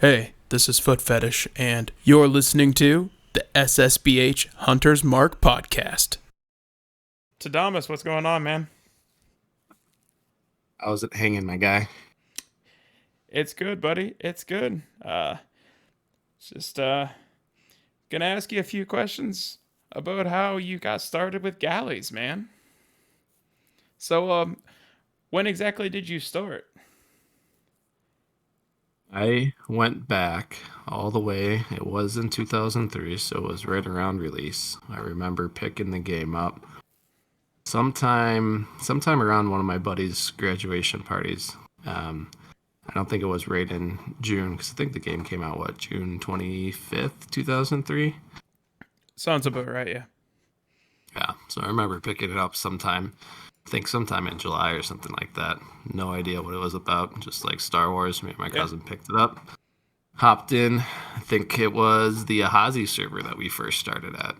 Hey, this is Footfetish, and you're listening to the SSBH Hunter's Mark podcast. Todamas, what's going on, man? How's it hanging, my guy? It's good, buddy. It's good. Just gonna ask you a few questions about how you got started with galleys, man. So, when exactly did you start? I went back all the way. It was in 2003, so it was right around release. I remember picking the game up sometime around one of my buddy's graduation parties. I don't think it was right in June because I think the game came out June 25th, 2003. Sounds about right, yeah. Yeah, so I remember picking it up sometime in July or something like that. No idea what it was about. Just like Star Wars, me and my cousin picked it up, hopped in. I think it was the Ahazi server that we first started at,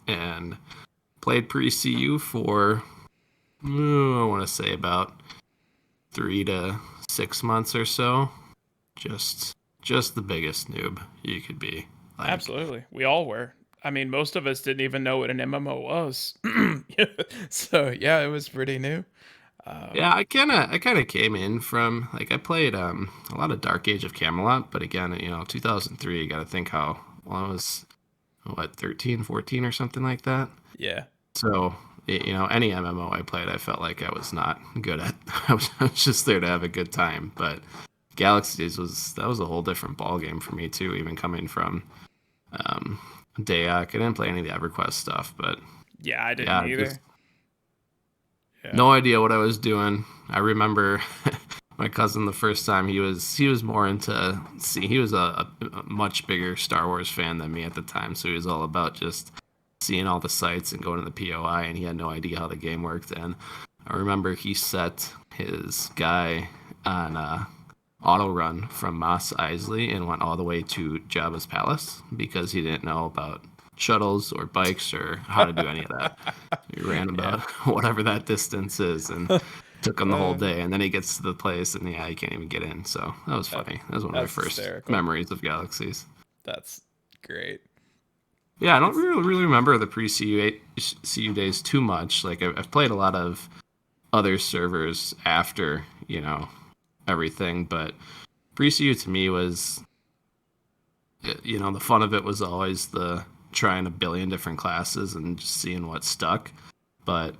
and played pre-CU for, I want to say about 3 to 6 months or so. Just the biggest noob you could be. Absolutely. We all were. I mean, most of us didn't even know what an MMO was. So, yeah, it was pretty new. Yeah, I kind of came in from I played a lot of Dark Age of Camelot, but again, 2003, you got to think how I was 13, 14 or something like that. Yeah. So, any MMO I played, I felt like I was not good at. I was just there to have a good time, but Galaxies was a whole different ball game for me too, even coming from Dayak. I didn't play any of the EverQuest stuff, but yeah, I didn't either. No idea what I was doing. I remember my cousin the first time he was more into he was a much bigger Star Wars fan than me at the time, so he was all about just seeing all the sights and going to the POI, and he had no idea how the game worked. And I remember he set his guy on auto run from Mos Eisley and went all the way to Jabba's palace because he didn't know about shuttles or bikes or how to do any of that. He ran about whatever that distance is and took him the whole day. And then he gets to the place and he can't even get in. So that was funny. That was one of my first memories of Galaxies. That's great. Yeah, I don't really remember the pre-CU days too much. Like I've played a lot of other servers after, everything, but pre-CU to me was, the fun of it was always the trying a billion different classes and just seeing what stuck. But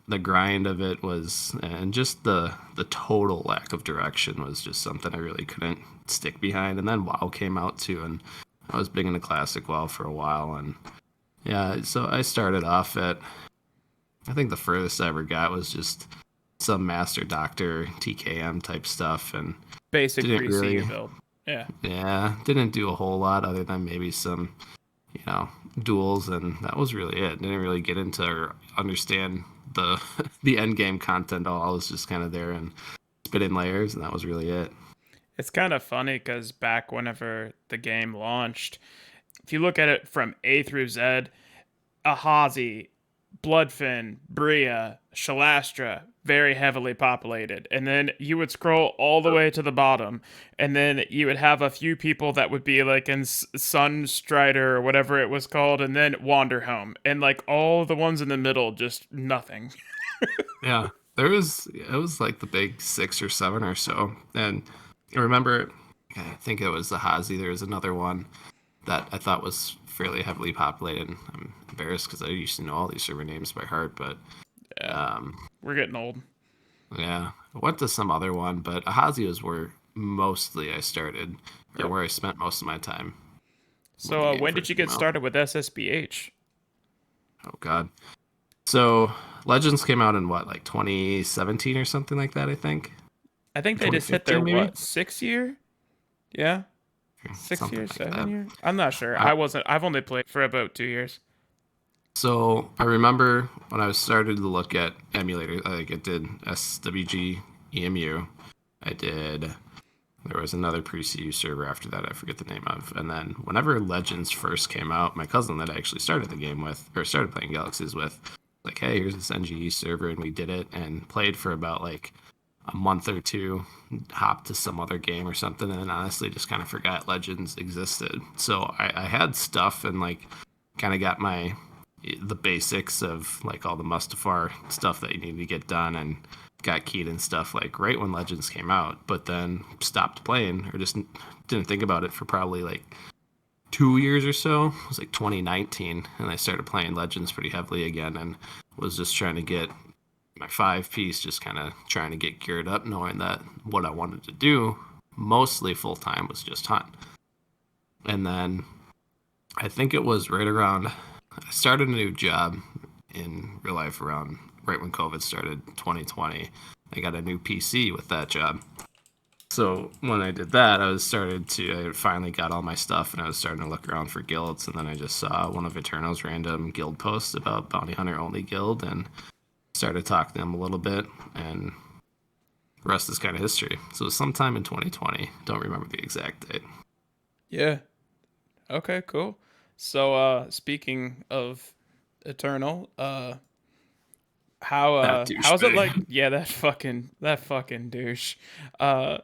the grind of it was, and just the total lack of direction was just something I really couldn't stick behind. And then WoW came out too, and I was big into classic WoW for a while. And yeah, so I started off at, I think the furthest I ever got was just some Master Doctor TKM type stuff, and basic pre-CU build. Yeah, didn't do a whole lot other than maybe some, duels, and that was really it. Didn't really get into or understand the end game content at all. I was just kind of there and spitting layers, and that was really it. It's kind of funny because back whenever the game launched, if you look at it from A through Z, Ahazi, Bloodfin, Bria, Shalastra, very heavily populated. And then you would scroll all the way to the bottom, and then you would have a few people that would be like in Sunstrider or whatever it was called, and then Wanderhome. And like all the ones in the middle, just nothing. Yeah, it was like the big 6 or 7 or so. And I remember, I think it was the Hazi. There was another one that I thought was fairly heavily populated. I'm embarrassed because I used to know all these server names by heart, but we're getting old. Yeah, I went to some other one, but Ahazi was where mostly I started, or where I spent most of my time. So when did you get started with SSBH? Oh God. So Legends came out in 2017 or something like that, I think. I think they just hit their maybe? 6th year? Yeah. 6 years, 7 years? I'm not sure. I've only played for about 2 years. So I remember when I was started to look at emulators, I did SWG, EMU. There was another pre-CU server after that, I forget the name of. And then whenever Legends first came out, my cousin that I actually started the game with, or started playing Galaxies with, hey, here's this NGE server, and we did it and played for about a month or two, hopped to some other game or something, and then honestly just kind of forgot Legends existed. So I had stuff and like kind of got the basics of like all the Mustafar stuff that you need to get done, and got keyed and stuff like right when Legends came out, but then stopped playing or just didn't think about it for probably like 2 years or so. It was like 2019, and I started playing Legends pretty heavily again, and was just trying to get my 5 piece, just kind of trying to get geared up, knowing that what I wanted to do mostly full time was just hunt. And then I think it was right around, I started a new job in real life around right when COVID started, 2020. I got a new PC with that job. So when I did that, I finally got all my stuff, and I was starting to look around for guilds, and then I just saw one of Eternal's random guild posts about Bounty Hunter only guild, and started talking to them a little bit, and the rest is kind of history. So it was sometime in 2020. Don't remember the exact date. Yeah. Okay, cool. So speaking of Eternal, That how is it like, douchebag. yeah, that fucking douche. Uh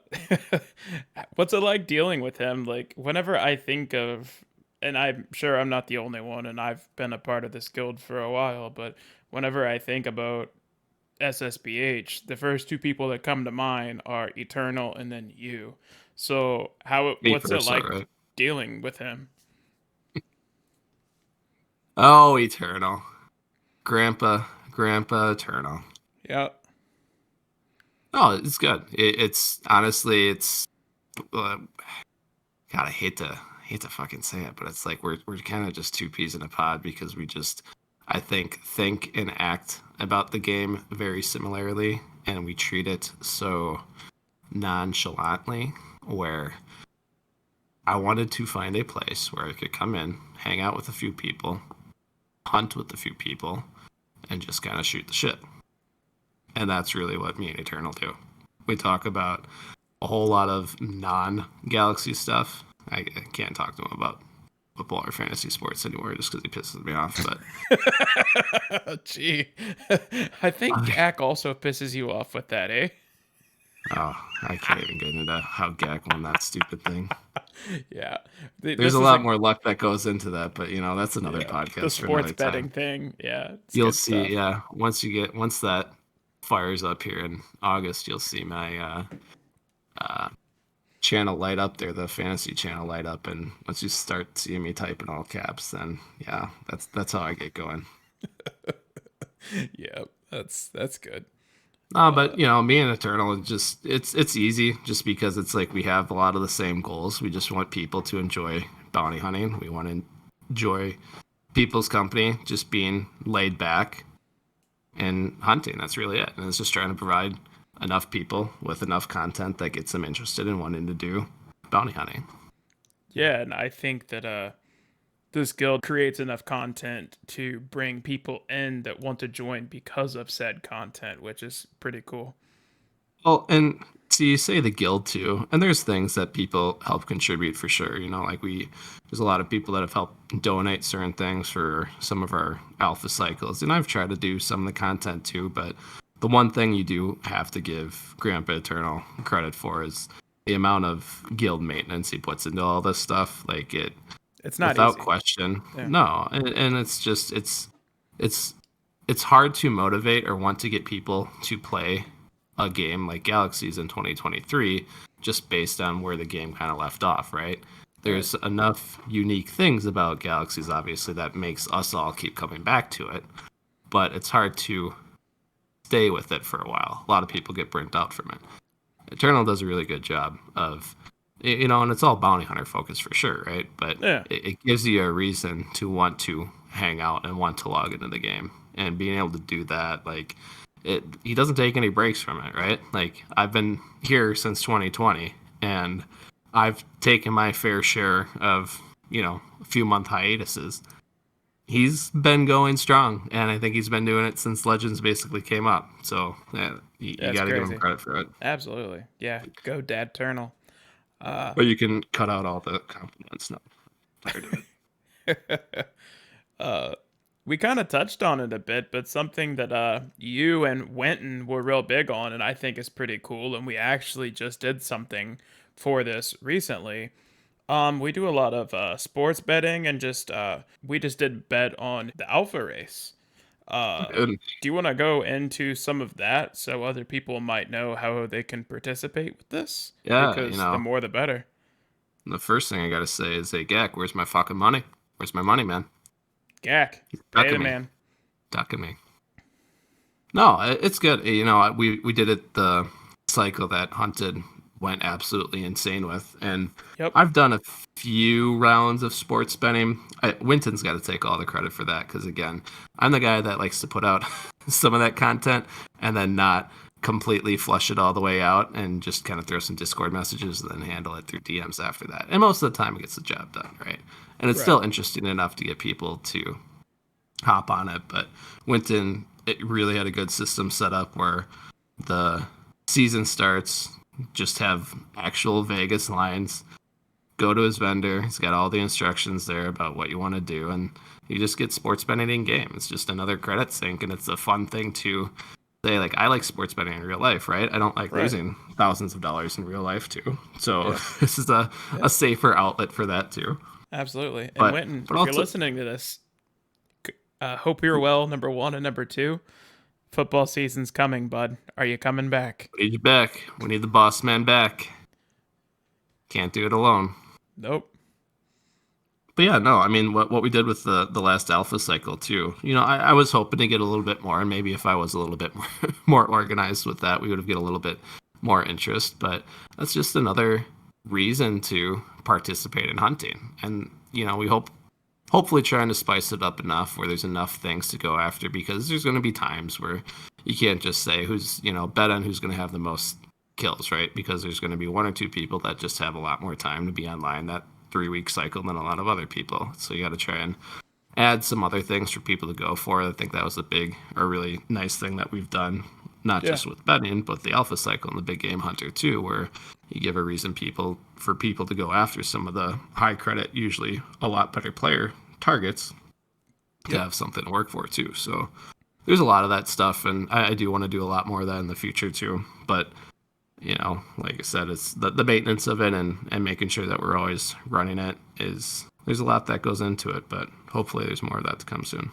what's it like dealing with him? Like whenever I think of, and I'm sure I'm not the only one, and I've been a part of this guild for a while, but whenever I think about SSBH, the first two people that come to mind are Eternal and then you. So Me what's it first, all like right. dealing with him? Oh, Eternal. Grandpa Eternal. Yeah. Oh, it's good. It's honestly, uh, God, hate to fucking say it, but it's like we're kind of just two peas in a pod, because we just, I think and act about the game very similarly, and we treat it so nonchalantly, where I wanted to find a place where I could come in, hang out with a few people, hunt with a few people, and just kind of shoot the shit. And that's really what me and Eternal do. We talk about a whole lot of non-Galaxy stuff. I can't talk to him about football or fantasy sports anymore, just because he pisses me off. But Gee. I think Gak also pisses you off with that, eh? oh, I can't even get into how Gak won that stupid thing. Yeah. There's This a is lot a, more luck that goes into that, but that's another yeah, the podcast for sports another betting time. thing. Yeah, it's You'll good see, stuff. yeah. Once that fires up here in August, you'll see my uh, channel light up there, the fantasy channel light up, and once you start seeing me type in all caps, then yeah, that's how I get going. Yeah, that's good. But me and Eternal, it's easy, just because it's like we have a lot of the same goals. We just want people to enjoy bounty hunting. We want to enjoy people's company, just being laid back and hunting. That's really it. And it's just trying to provide enough people with enough content that gets them interested in wanting to do bounty hunting. Yeah, and I think that this guild creates enough content to bring people in that want to join because of said content, which is pretty cool. Well, and so you say the guild too, and there's things that people help contribute for sure. Like there's a lot of people that have helped donate certain things for some of our alpha cycles, and I've tried to do some of the content too. But the one thing you do have to give Grandpa Eternal credit for is the amount of guild maintenance he puts into all this stuff. Like It's not without easy. question, Yeah. no, and it's it's hard to motivate or want to get people to play a game like Galaxies in 2023 just based on where the game kind of left off, right? Right. There's enough unique things about Galaxies, obviously, that makes us all keep coming back to it, but it's hard to stay with it for a while. A lot of people get burnt out from it. Eternal does a really good job of, and it's all bounty hunter focused for sure, right? But Yeah. it gives you a reason to want to hang out and want to log into the game, and being able to do that, like, he doesn't take any breaks from it, right? Like, I've been here since 2020, and I've taken my fair share of, a few month hiatuses. He's been going strong, and I think he's been doing it since Legends basically came up. So yeah, you That's got to give him crazy. credit for it. Absolutely. Yeah. Go Dad Eternal. Uh But you can cut out all the compliments. No, tired of it. uh We kind of touched on it a bit, but something that you and Winton were real big on, and I think is pretty cool, and we actually just did something for this recently. We do a lot of sports betting, and just we just did bet on the Alpha race. Good. Do you want to go into some of that so other people might know how they can participate with this? Yeah, Because the more the better. the first thing I gotta say is, hey, Gak, where's my fucking money? Where's my money, man? Gak, pay the Ducking me. man. Ducking me. No, it's good. We did it the cycle that Hunted went absolutely insane with, and Yep. I've done a few rounds of sports betting. Winton's got to take all the credit for that because again, I'm the guy that likes to put out some of that content and then not completely flush it all the way out and just kind of throw some Discord messages and then handle it through DMs after that. And most of the time, it gets the job done, right? And it's Right. still interesting enough to get people to hop on it. But Winton, it really had a good system set up where the season starts, just have actual Vegas lines, go to his vendor. He's got all the instructions there about what you want to do, and you just get sports betting in game. It's just another credit sync, and it's a fun thing to say, like, I like sports betting in real life, right? I don't like Right. losing thousands of dollars in real life too. So Yeah. this is a safer outlet for that too. Absolutely. And But Winton, if also, you're listening to this, hope you're well, number one. And number two, football season's coming, bud. Are you coming back? we need you back. We need the boss man back. Can't do it alone. Nope. But yeah, no, I mean, what we did with the last alpha cycle too. I was hoping to get a little bit more, and maybe if I was a little bit more organized with that, we would have get a little bit more interest. But that's just another reason to participate in hunting, and we hopefully trying to spice it up enough where there's enough things to go after, because there's going to be times where you can't just say who's bet on who's going to have the most kills, right? Because there's going to be one or two people that just have a lot more time to be online that 3-week cycle than a lot of other people. So you got to try and add some other things for people to go for. I think that was a big or really nice thing that we've done, not Yeah. just with betting, but the alpha cycle and the big game hunter too, where you give a reason for people to go after some of the high credit, usually a lot better player targets to Yep. have something to work for too. So there's a lot of that stuff, and I do want to do a lot more of that in the future too. But like I said, it's the maintenance of it and making sure that we're always running it there's a lot that goes into it, but hopefully there's more of that to come soon.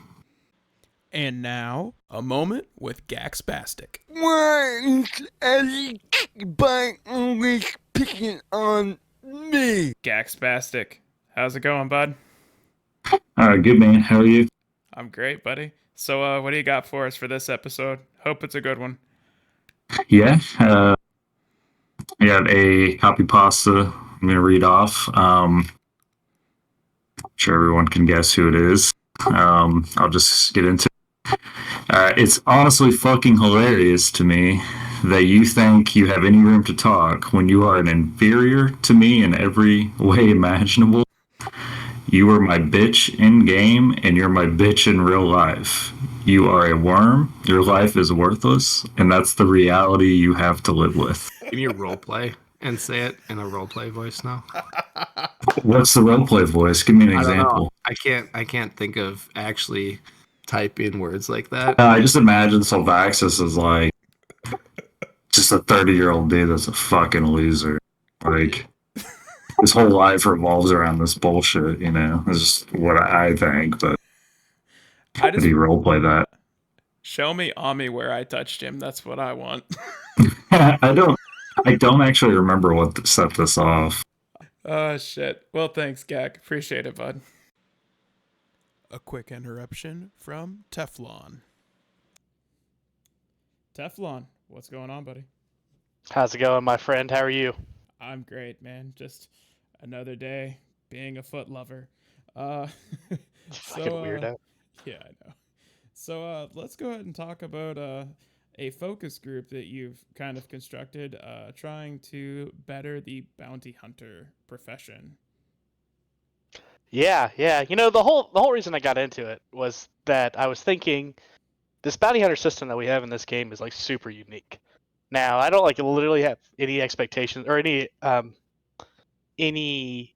And now, a moment with Gax Bastic. Why is everybody always picking on me? Gax Bastic. How's it going, bud? Good man. How are you? I'm great, buddy. So, what do you got for us for this episode? Hope it's a good one. Yeah. I got a copy pasta I'm going to read off. I'm sure everyone can guess who it is. I'll just get into it. It's honestly fucking hilarious to me that you think you have any room to talk when you are an inferior to me in every way imaginable. You are my bitch in game, and you're my bitch in real life. You are a worm, your life is worthless, and that's the reality you have to live with. Give me a role play and say it in a role play voice now. What's the roleplay voice? Give me an I don't know. example. I can't think of actually typing words like that. I just imagine Sylvaxis is like just a 30-year-old dude that's a fucking loser. Like, his whole life revolves around this bullshit, It's just what I think, but I how do just you roleplay that? show me Ami where I touched him. That's what I want. I don't actually remember what set this off. Oh, shit. Well, thanks, Gak. Appreciate it, bud. A quick interruption from Teflon. Teflon, what's going on, buddy? How's it going, my friend? How are you? I'm great, man. Just another day being a foot lover. Fucking weirdo. Yeah, I know. So let's go ahead and talk about a focus group that you've kind of constructed, trying to better the bounty hunter profession. Yeah. The whole reason I got into it was that I was thinking this bounty hunter system that we have in this game is like super unique. Now, I don't literally have any expectations or any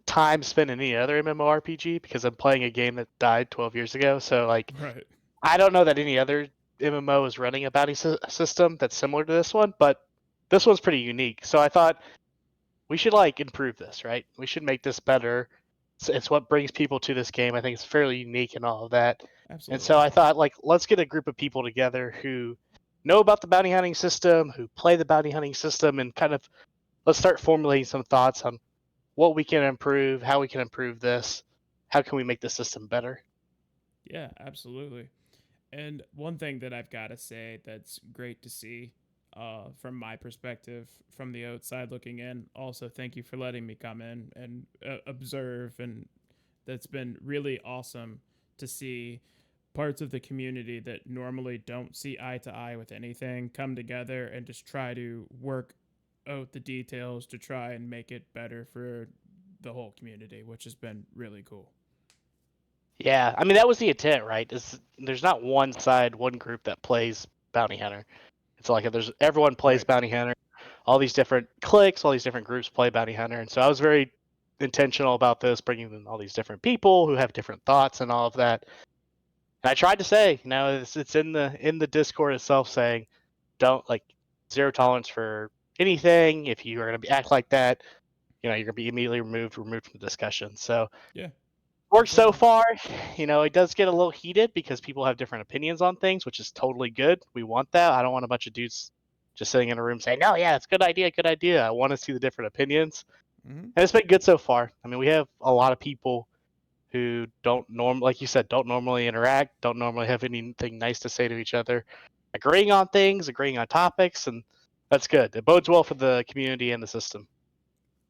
time spent in any other MMORPG because I'm playing a game that died 12 years ago. So like, Right. I don't know that any other MMO is running a bounty system that's similar to this one, but this one's pretty unique. So I thought we should like improve this, right? We should make this better. It's what brings people to this game. I think it's fairly unique and all of that. And so Absolutely. I thought, like, let's get a group of people together who know about the bounty hunting system, who play the bounty hunting system, and kind of let's start formulating some thoughts on what we can improve, how we can improve this, how can we make the system better. Yeah, absolutely. And one thing that I've got to say that's great to see from my perspective, from the outside looking in, also thank you for letting me come in and observe. And that's been really awesome to see parts of the community that normally don't see eye to eye with anything come together and just try to work out the details to try and make it better for the whole community, which has been really cool. Yeah, I mean that was the intent, right? There's not one side, one group that plays bounty hunter. It's like there's everyone plays Right. bounty hunter. All these different cliques, all these different groups play bounty hunter, and so I was very intentional about this, bringing in all these different people who have different thoughts and all of that. And I tried to say, it's in the Discord itself saying, don't like zero tolerance for anything. If you are going to act like that, you're going to be immediately removed from the discussion. So Yeah. worked so Completely. far. It does get a little heated because people have different opinions on things, which is totally good. We want that. I don't want a bunch of dudes just sitting in a room saying, "No, yeah, it's a good idea, good idea." I want to see the different opinions, Mm-hmm. and it's been good so far. I mean, we have a lot of people who like you said, don't normally interact, don't normally have anything nice to say to each other, agreeing on things, agreeing on topics, and that's good. It bodes well for the community and the system.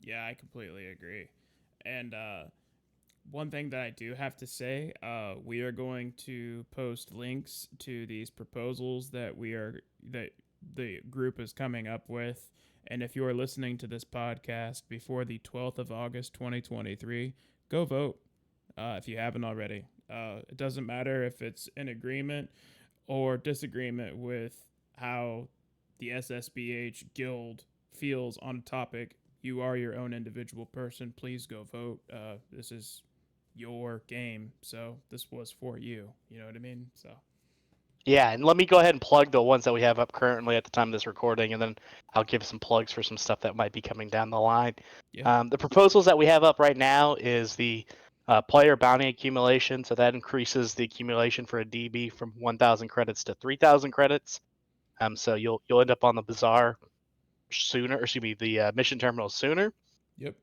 Yeah, I completely agree. And one thing that I do have to say, we are going to post links to these proposals that the group is coming up with. And if you are listening to this podcast before the 12th of August 2023, go vote if you haven't already. It doesn't matter if it's in agreement or disagreement with how the SSBH guild feels on a topic. You are your own individual person. Please go vote. This is your game, so this was for you. You know what I mean? So Yeah, and let me go ahead and plug the ones that we have up currently at the time of this recording, and then I'll give some plugs for some stuff that might be coming down the line. yeah, The proposals that we have up right now is the player bounty accumulation, so that increases the accumulation for a DB from 1,000 credits to 3,000 credits. So you'll end up on the bazaar sooner, or excuse me, the mission terminal sooner. yep,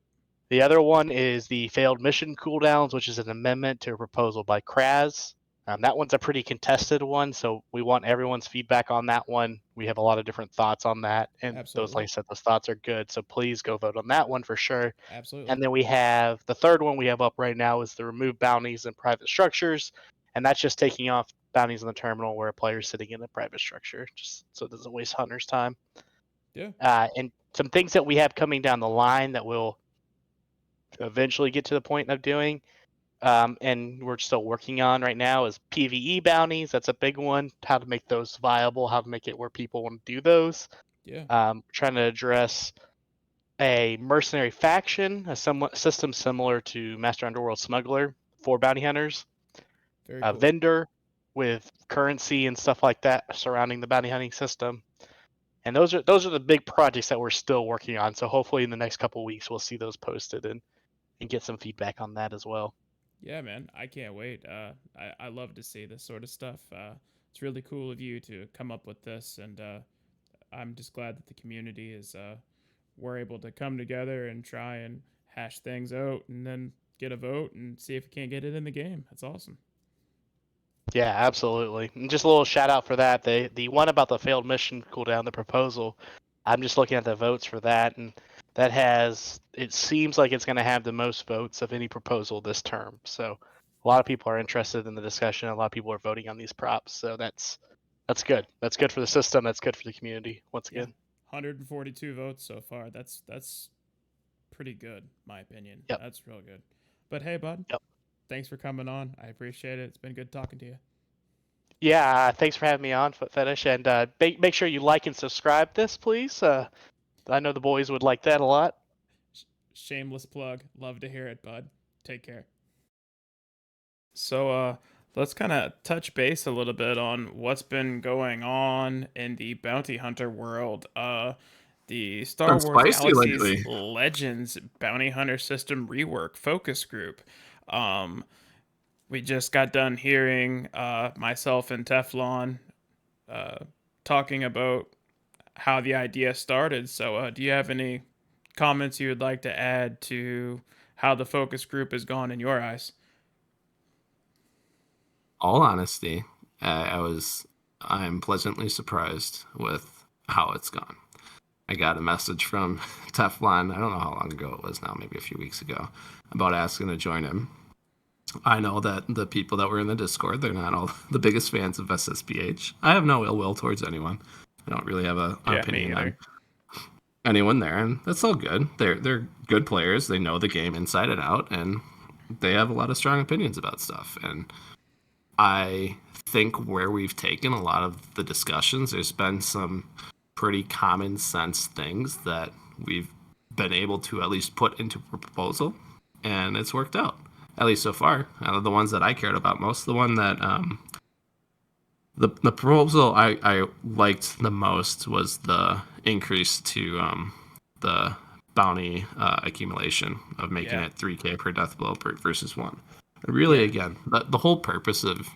The other one is the failed mission cooldowns, which is an amendment to a proposal by Kraz. That one's a pretty contested one, so we want everyone's feedback on that one. We have a lot of different thoughts on that, and those, like absolutely, I said, those thoughts are good. So please go vote on that one for sure. absolutely, And then we have the third one we have up right now is the remove bounties in private structures, and that's just taking off bounties in the terminal where a player's sitting in a private structure, just so it doesn't waste hunters' time. yeah, And some things that we have coming down the line that we'll eventually get to the point of doing, and we're still working on right now, is PvE bounties. That's a big one. How to make those viable, how to make it where people want to do those. yeah, Trying to address a mercenary faction, a somewhat system similar to Master Underworld Smuggler for bounty hunters, very a cool. vendor with currency and stuff like that surrounding the bounty hunting system. And those are the big projects that we're still working on. So hopefully in the next couple of weeks we'll see those posted and get some feedback on that as well. Yeah, man, I can't wait. I love to see this sort of stuff. It's really cool of you to come up with this, and I'm just glad that the community is we're able to come together and try and hash things out, and then get a vote and see if we can't get it in the game. That's awesome. Yeah, absolutely. And just a little shout out for that. The one about the failed mission cooldown, the proposal, I'm just looking at the votes for that, and it seems like it's going to have the most votes of any proposal this term. So a lot of people are interested in the discussion. A lot of people are voting on these props. So that's good. That's good for the system. That's good for the community. Once Yeah, again. 142 votes so far. That's pretty good, my opinion. Yep. That's real good. But hey, bud, Yep. thanks for coming on. I appreciate it. It's been good talking to you. Yeah. Thanks for having me on, Footfetish, and make sure you like and subscribe this, please. I know the boys would like that a lot. Shameless plug. Love to hear it, bud. Take care. So let's kind of touch base a little bit on what's been going on in the bounty hunter world. The Star Been Wars spicy Galaxy's lately. Legends Bounty Hunter System Rework Focus Group. Um, we just got done hearing myself and Teflon uh, talking about how the idea started. So, do you have any comments you would like to add to how the focus group has gone in your eyes? All honesty, I'm pleasantly surprised with how it's gone. I got a message from Teflon, I don't know how long ago it was now, maybe a few weeks ago, about asking to join him. I know that the people that were in the Discord, they're not all the biggest fans of SSBH. I have no ill will towards anyone. I don't really have an Yeah, me opinion on either. anyone there, and that's all good. They're good players. They know the game inside and out, and they have a lot of strong opinions about stuff. And I think where we've taken a lot of the discussions, there's been some pretty common sense things that we've been able to at least put into a proposal, and it's worked out. At least so far. Out of the ones that I cared about most, the one that the proposal I liked the most was the increase to the bounty accumulation of making Yeah. it 3K per death blow versus one. Really, Yeah. again, the whole purpose of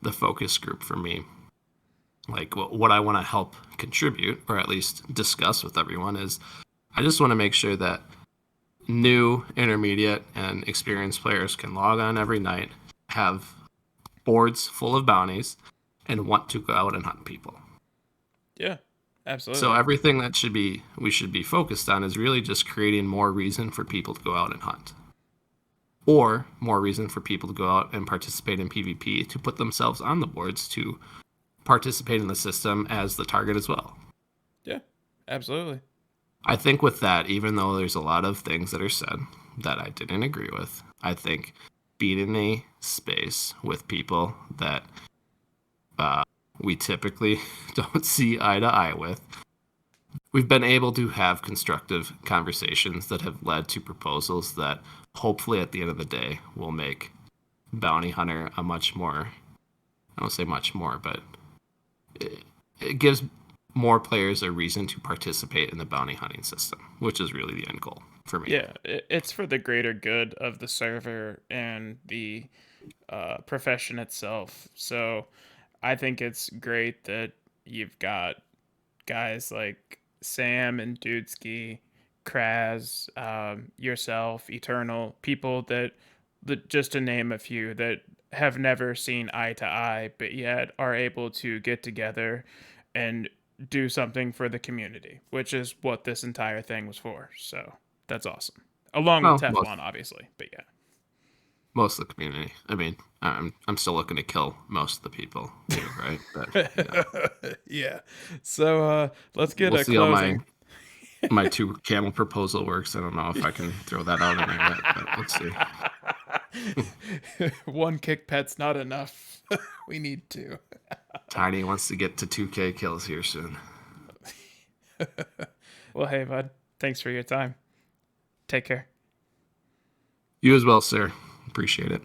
the focus group for me, like what I want to help contribute or at least discuss with everyone is I just want to make sure that new, intermediate, and experienced players can log on every night, have boards full of bounties, and want to go out and hunt people. Yeah. So Absolutely. everything that we should be focused on is really just creating more reason for people to go out and hunt. Or more reason for people to go out and participate in PvP to put themselves on the boards to participate in the system as the target as well. Yeah. Absolutely. I think with that, even though there's a lot of things that are said that I didn't agree with, I think being in a space with people that we typically don't see eye to eye with, we've been able to have constructive conversations that have led to proposals that hopefully at the end of the day will make Bounty Hunter a much more, I don't say much more, but it gives more players a reason to participate in the bounty hunting system, which is really the end goal for me. Yeah, it's for the greater good of the server and the profession itself. So I think it's great that you've got guys like Sam and Dudesky, Kraz, yourself, Eternal, people that just to name a few that have never seen eye to eye, but yet are able to get together and do something for the community, which is what this entire thing was for. So that's awesome. Along with Well, most Teflon, obviously, but most of the community. I mean, I'm still looking to kill most of the people too, right? But you know, yeah. Yeah. So let's get we'll a see how my closing. my two camel proposal works. I don't know if I can throw that out in there yet, but let's see. One kick pet's not enough. We need two. Tiny wants to get to 2K kills here soon. Well, hey, bud. Thanks for your time. Take care. You as well, sir. Appreciate it.